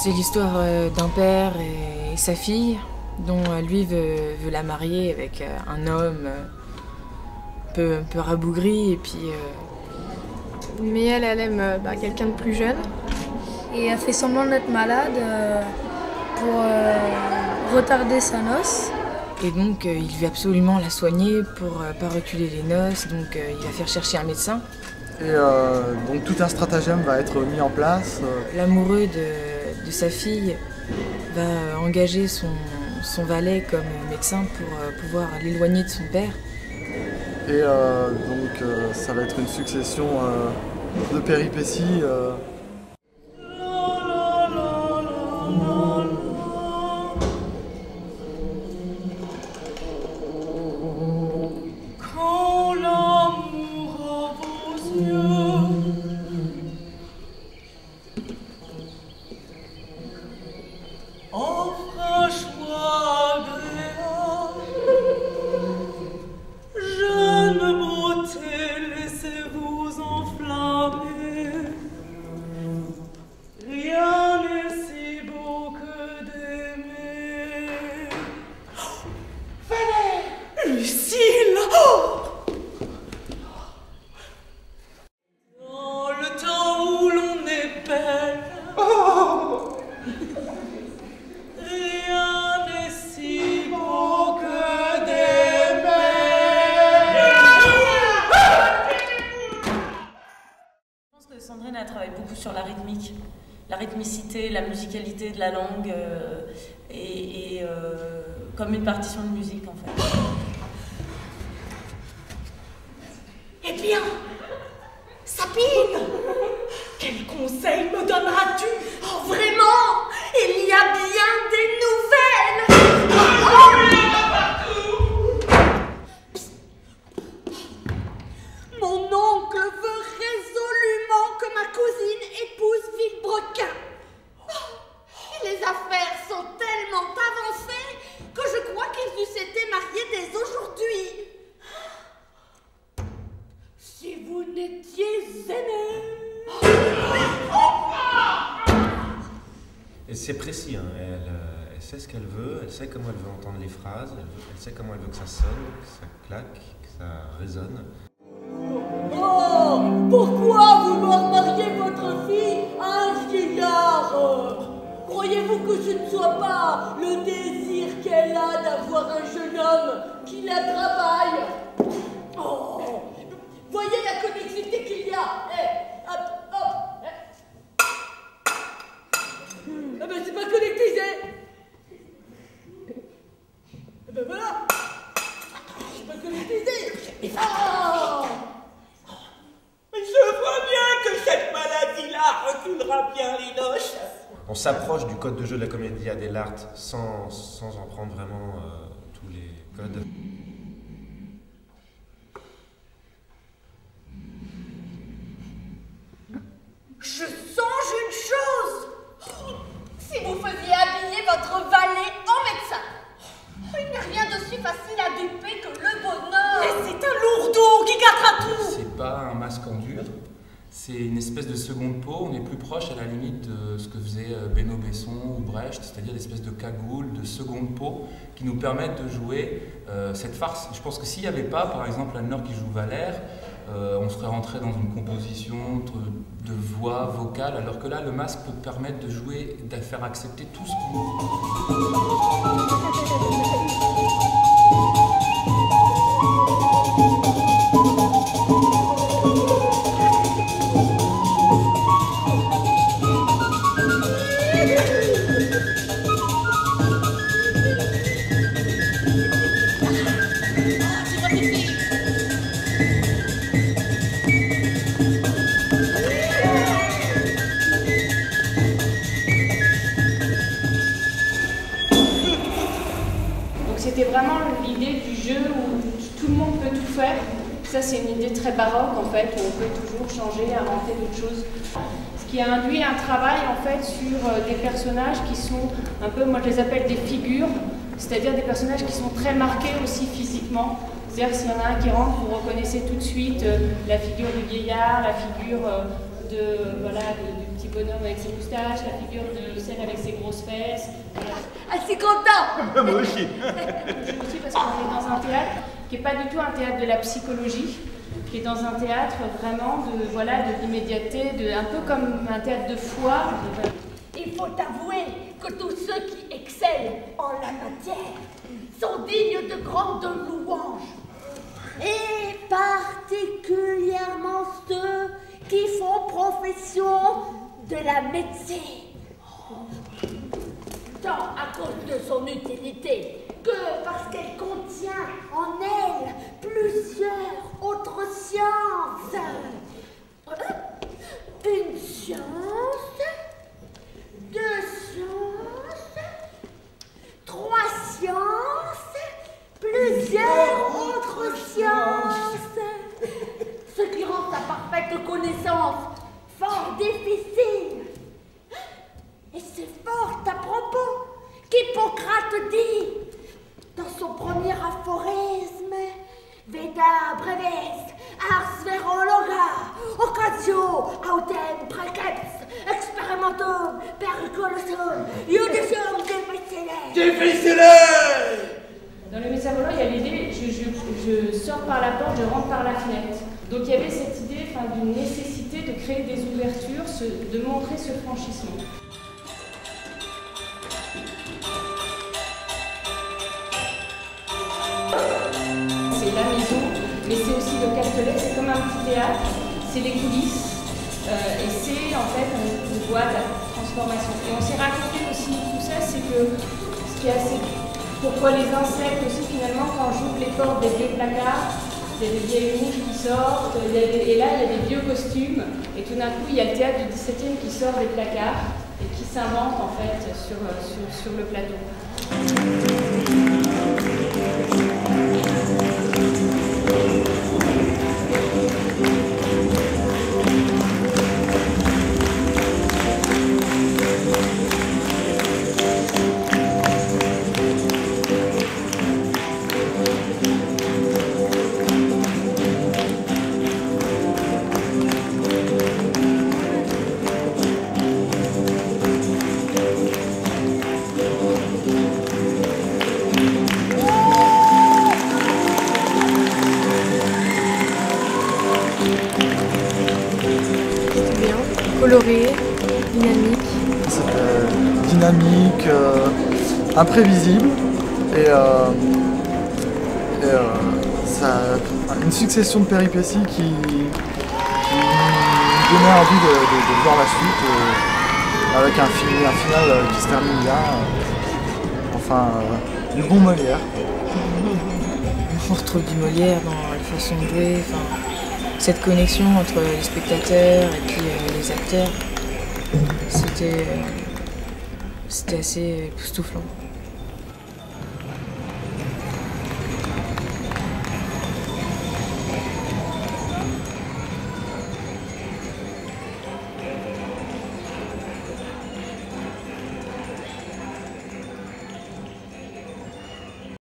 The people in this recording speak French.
C'est l'histoire d'un père et sa fille, dont lui veut la marier avec un homme un peu rabougri, et puis... Mais elle aime quelqu'un de plus jeune. Et elle fait semblant d'être malade pour retarder sa noce. Et donc il veut absolument la soigner pour pas reculer les noces, donc il va faire chercher un médecin. Et donc tout un stratagème va être mis en place. L'amoureux de sa fille va engager son valet comme médecin pour pouvoir l'éloigner de son père. Et donc ça va être une succession de péripéties. Sandrine a travaillé beaucoup sur la rythmique, la rythmicité, la musicalité de la langue comme une partition de musique en fait. Eh bien, Sabine, quel conseil me donneras-tu? Oh, vraiment, il y a bien des nouvelles. Mon oncle veut résolument que ma cousine épouse Villebrequin. Et les affaires sont tellement avancées que je crois qu'ils eussent été mariés dès aujourd'hui. Si vous n'étiez aimés. Et c'est précis, hein. Elle sait ce qu'elle veut, elle sait comment elle veut entendre les phrases, elle sait comment elle veut que ça sonne, que ça claque, que ça résonne. Oh, pourquoi vouloir marier votre fille à un vieillard? Croyez-vous que ce ne soit pas le désir qu'elle a d'avoir un jeune homme qui la travaille? Oh, voyez la connexité qu'il y a. Hop, hop. Ah ben c'est pas connectisé. Ah ben voilà. C'est pas connectisé. Oh. Je vois bien que cette maladie-là reculera bien les noces. On s'approche du code de jeu de la comédie dell'arte sans en prendre vraiment tous les codes. Je songe une chose. Si vous faisiez habiller votre valet en médecin, il n'y a rien d'aussi facile à duper que le bonheur. Mais c'est un lourdeau qui gâtera tout. C'est pas un masque en dur, c'est une espèce de seconde peau. On est plus proche à la limite de ce que faisait Benoît Besson ou Brecht, c'est-à-dire des espèces de cagoules, de seconde peau qui nous permettent de jouer cette farce. Je pense que s'il n'y avait pas, par exemple, Anne-Laure qui joue Valère, on serait rentré dans une composition de voix vocale, alors que là, le masque peut permettre de jouer, de faire accepter tout ce qu'on... C'était vraiment l'idée du jeu où tout le monde peut tout faire. Ça, c'est une idée très baroque, en fait, où on peut toujours changer, inventer d'autres choses. Ce qui a induit un travail, en fait, sur des personnages qui sont un peu, moi je les appelle des figures, c'est-à-dire des personnages qui sont très marqués aussi physiquement. C'est-à-dire s'il y en a un qui rentre, vous reconnaissez tout de suite la figure du vieillard, la figure du petit bonhomme avec ses moustaches, la figure de celle avec ses grosses fesses. Voilà. Ah, c'est content. Moi aussi. Aussi parce qu'on est dans un théâtre qui n'est pas du tout un théâtre de la psychologie, qui est dans un théâtre vraiment de l'immédiateté, un peu comme un théâtre de foire. Il faut avouer que tous ceux qui excellent en la matière sont dignes de grandes louanges. Et particulièrement ceux qui font profession de la médecine. Tant à cause de son utilité que parce qu'elle contient en elle plusieurs autres sciences. Une science, deux sciences, trois sciences, plusieurs autres sciences. Ce qui rend sa parfaite connaissance fort difficile. Et c'est fort à propos qu'Hippocrate dit dans son premier aphorisme: Veda brevis ars verologa, occasio autem praecepts, experimentum periculosum, judicium difficile. Difficile. Dans le Messa volant, il y a l'idée, je sors par la porte, je rentre par la fenêtre. Donc il y avait cette idée d'une nécessité de créer des ouvertures, de montrer ce franchissement. C'est la maison, mais c'est aussi le Castellet, c'est comme un petit théâtre, c'est les coulisses, et c'est en fait, on voit la transformation. Et on s'est raconté aussi tout ça, c'est que ce qui est assez... Pourquoi les insectes aussi, finalement, quand j'ouvre les portes des vieux placards, il y a des vieilles mouches qui sortent, et là il y a des vieux costumes, et tout d'un coup il y a le théâtre du 17e qui sort des placards et qui s'invente en fait sur le plateau. Coloré, dynamique. C'était dynamique, imprévisible et ça, une succession de péripéties qui nous donnait envie de voir la suite avec un final qui se termine bien. Enfin, du bon Molière. On retrouve du Molière dans la façon de jouer. Cette connexion entre les spectateurs et puis les acteurs, c'était assez époustouflant.